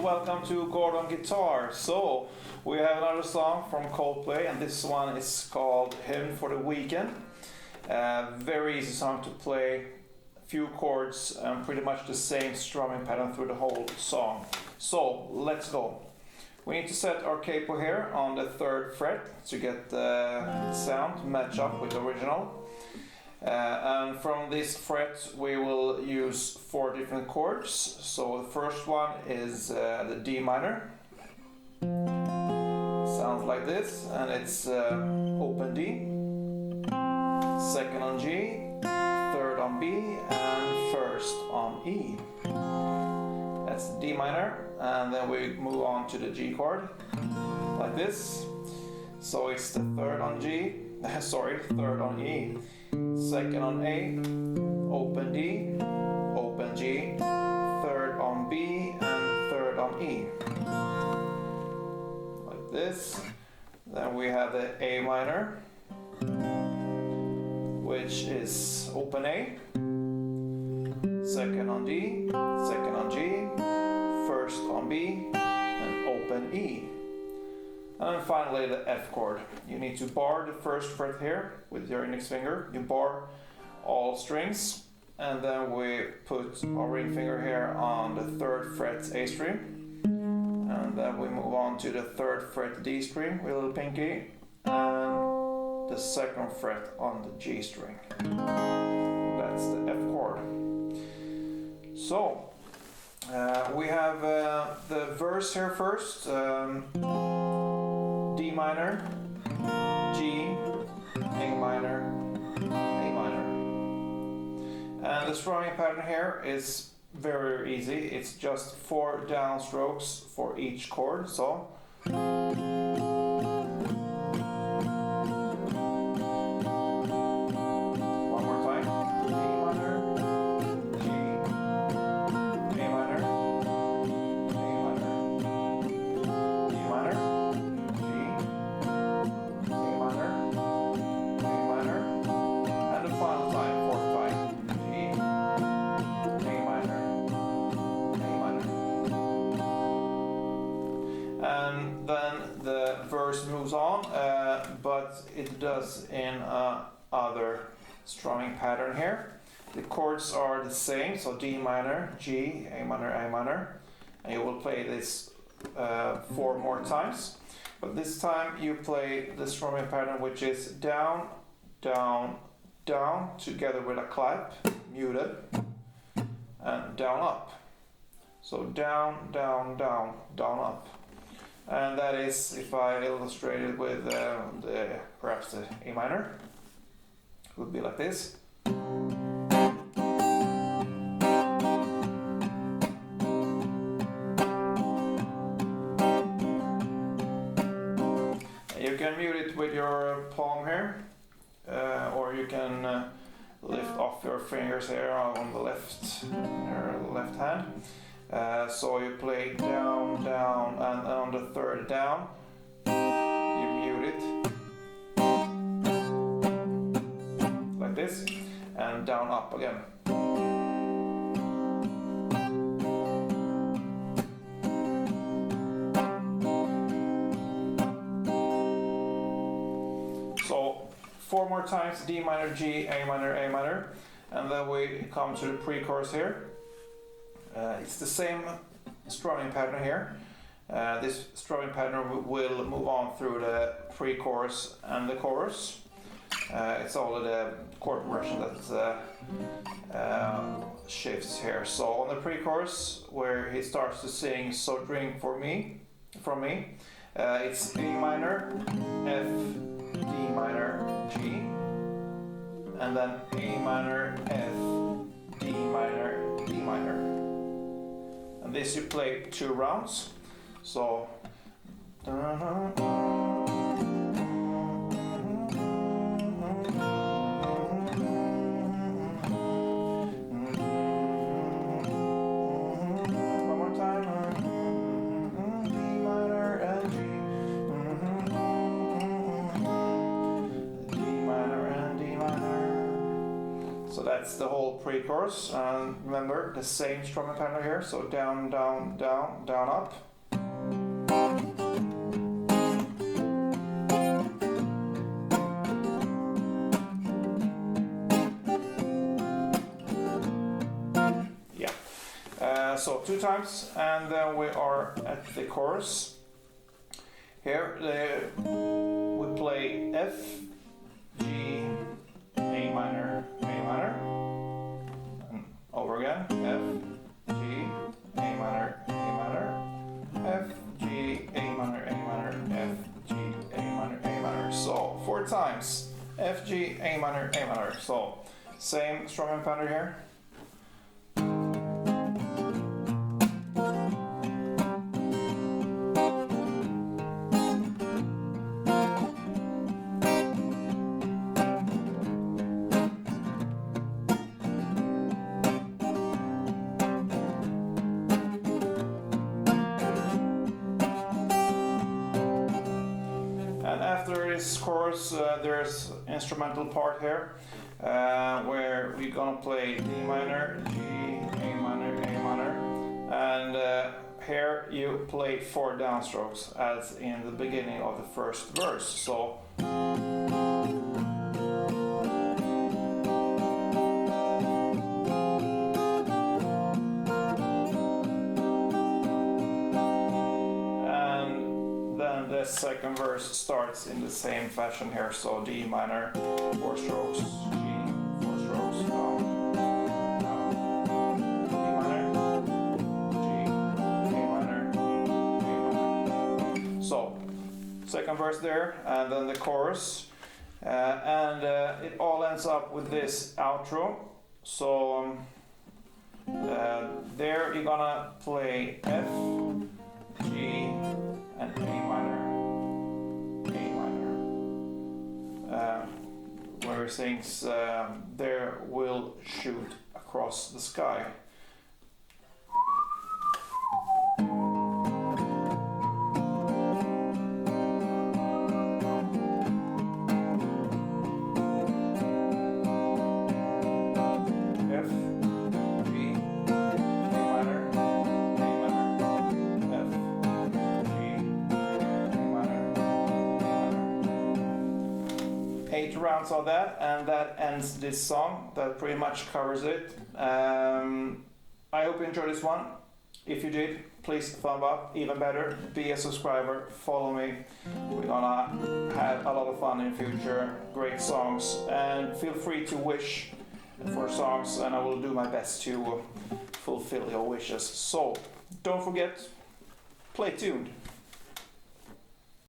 welcome to Chord on Guitar. So, we have another song from Coldplay, and this one is called Hymn for the Weekend. Very easy song to play, few chords, and pretty much the same strumming pattern through the whole song. So, let's go. We need to set our capo here on the 3rd fret to get the sound to match up with the original. And from this fret we will use 4 different chords. So the first one is the D minor. Sounds like this, and it's open D, 2nd on G, 3rd on B, and 1st on E. That's D minor, and then we move on to the G chord, like this. So it's the 3rd on G, 3rd on E, 2nd on A, open D, open G, 3rd on B, and 3rd on E. Like this. Then we have the A minor, which is open A, 2nd on D, 2nd on G, 1st on B, and open E. And then finally the F chord. You need to bar the 1st fret here with your index finger. You bar all strings, and then we put our ring finger here on the 3rd fret A string, and then we move on to the 3rd fret D string with a little pinky, and the 2nd fret on the G string. That's the F chord. So we have the verse here first. D minor, G, A minor, A minor. And the strumming pattern here is very easy. It's just 4 downstrokes for each chord. So one more time. D minor, G, A minor, A minor, D minor, and then the verse moves on, but it does in other strumming pattern here. The chords are the same, so D minor, G, A minor, A minor, and you will play this 4 more times. But this time you play the strumming pattern, which is down, down, down, together with a clap, muted, and down, up. So down, down, down, down, up. And that is, if I illustrate it with perhaps the A minor, it would be like this. You can mute it with your palm here, or you can lift off your fingers here on the left hand. So you play down, down, and on the 3rd down, you mute it, like this, and down, up again. So 4 more times, D minor, G, A minor, A minor, and then we come to the pre-chorus here. It's the same strumming pattern here. This strumming pattern will move on through the pre-chorus and the chorus. It's only the chord progression that shifts here. So on the pre-chorus, where he starts to sing "So Drink from Me," it's A minor, F, D minor, G, and then A minor, F, D minor, D minor. And this you play 2 rounds. So one more time. D minor and G. D minor and D minor. So that's the whole pre-chorus. And remember the same strumming pattern here. So down, down, down, down, up. So 2 times, and then we are at the chorus. Here we play F, G, A minor, and over again, F, G, A minor, F, G, A minor, F, G, A minor. So 4 times, F, G, A minor. So same strumming pattern here. And after this chorus, there's instrumental part here, where we're gonna play D minor, G, A minor, and here you play 4 downstrokes as in the beginning of the first verse. So. The second verse starts in the same fashion here, so D minor, 4 strokes, G, 4 strokes, down, D minor, G, A minor. So, second verse there, and then the chorus, and it all ends up with this outro. So, there you're gonna play F, G, and A minor. Where he sings, there will shoot across the sky. F, G, A minor, F, G, A minor. 8 rounds of that, and that ends this song. That pretty much covers it. I hope you enjoyed this one. If you did, please thumb up. Even better, be a subscriber, follow me. We're gonna have a lot of fun in the future, great songs, and feel free to wish for songs, and I will do my best to fulfill your wishes. So don't forget, play tuned.